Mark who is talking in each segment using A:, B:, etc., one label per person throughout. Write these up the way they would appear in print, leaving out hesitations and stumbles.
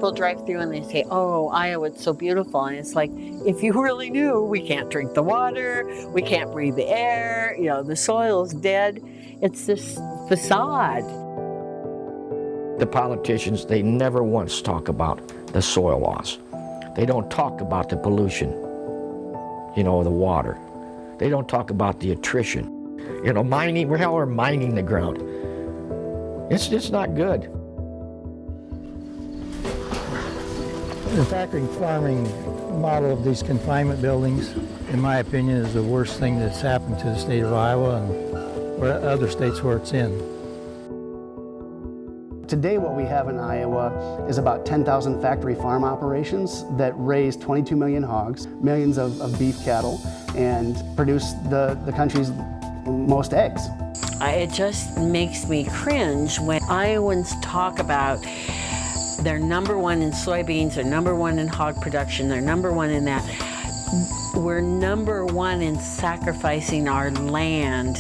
A: people drive through and they say, oh, Iowa, it's so beautiful. And it's like, if you really knew, we can't drink the water, we can't breathe the air, you know, the soil's dead. It's this facade.
B: The politicians, they never once talk about the soil loss. They don't talk about the pollution, you know, the water. They don't talk about the attrition. You know, mining, we're mining the ground. It's just not good.
C: The factory farming model of these confinement buildings, in my opinion, is the worst thing that's happened to the state of Iowa and where other states where it's in.
D: Today what we have in Iowa is about 10,000 factory farm operations that raise 22 million hogs, millions of beef cattle, and produce the country's most eggs.
A: It just makes me cringe when Iowans talk about they're number one in soybeans, they're number one in hog production, they're number one in that. We're number one in sacrificing our land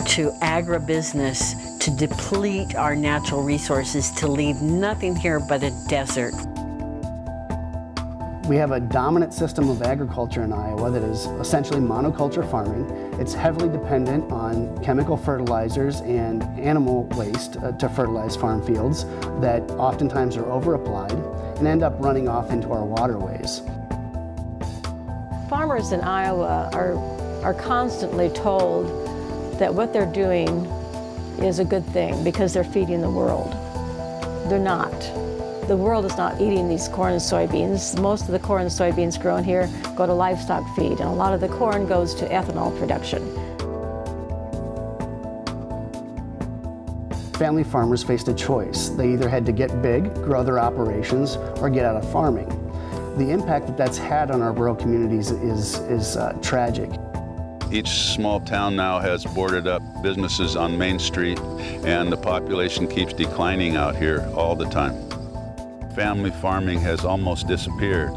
A: to agribusiness, to deplete our natural resources, to leave nothing here but a desert.
D: We have a dominant system of agriculture in Iowa that is essentially monoculture farming. It's heavily dependent on chemical fertilizers and animal waste to fertilize farm fields that oftentimes are over-applied and end up running off into our waterways.
E: Farmers in Iowa are constantly told that what they're doing is a good thing because they're feeding the world. They're not. The world is not eating these corn and soybeans. Most of the corn and soybeans grown here go to livestock feed, and a lot of the corn goes to ethanol production.
D: Family farmers faced a choice. They either had to get big, grow their operations, or get out of farming. The impact that that's had on our rural communities is tragic.
F: Each small town now has boarded up businesses on Main Street, and the population keeps declining out here all the time. Family farming has almost disappeared.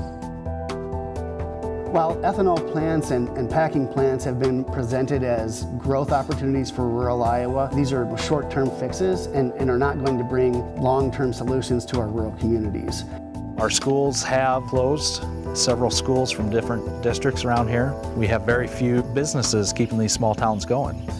D: While ethanol plants and packing plants have been presented as growth opportunities for rural Iowa, these are short-term fixes and are not going to bring long-term solutions to our rural communities.
G: Our schools have closed, several schools from different districts around here. We have very few businesses keeping these small towns going.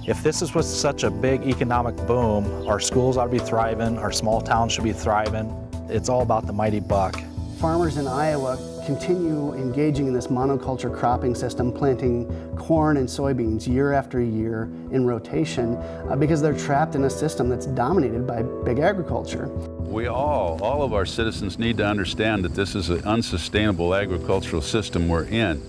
G: If this is what's such a big economic boom, our schools ought to be thriving, our small towns should be thriving. It's all about the mighty buck.
D: Farmers in Iowa continue engaging in this monoculture cropping system, planting corn and soybeans year after year in rotation because they're trapped in a system that's dominated by big agriculture.
F: We all of our citizens need to understand that this is an unsustainable agricultural system we're in.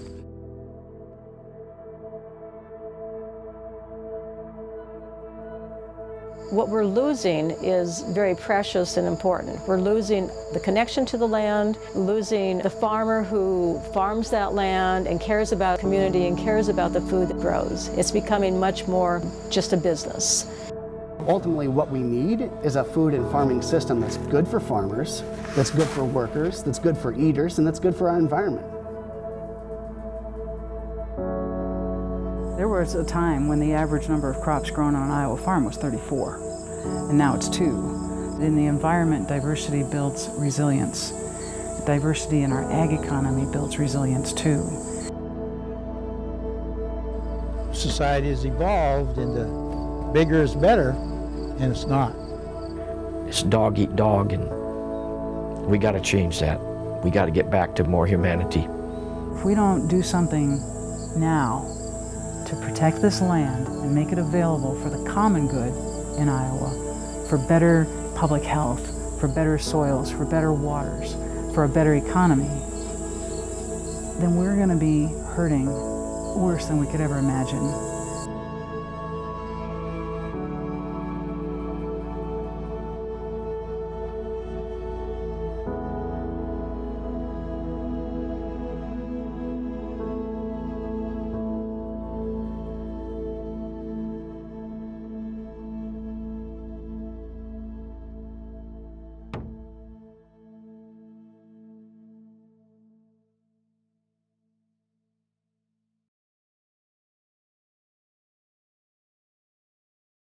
E: What we're losing is very precious and important. We're losing the connection to the land, losing the farmer who farms that land and cares about community and cares about the food that grows. It's becoming much more just a business.
D: Ultimately, what we need is a food and farming system that's good for farmers, that's good for workers, that's good for eaters, and that's good for our environment.
H: There was a time when the average number of crops grown on an Iowa farm was 34, and now it's 2. In the environment, diversity builds resilience. Diversity in our ag economy builds resilience too.
C: Society has evolved into bigger is better, and it's not.
B: It's dog eat dog, and we got to change that. We got to get back to more humanity.
H: If we don't do something now to protect this land and make it available for the common good in Iowa, for better public health, for better soils, for better waters, for a better economy, then we're going to be hurting worse than we could ever imagine.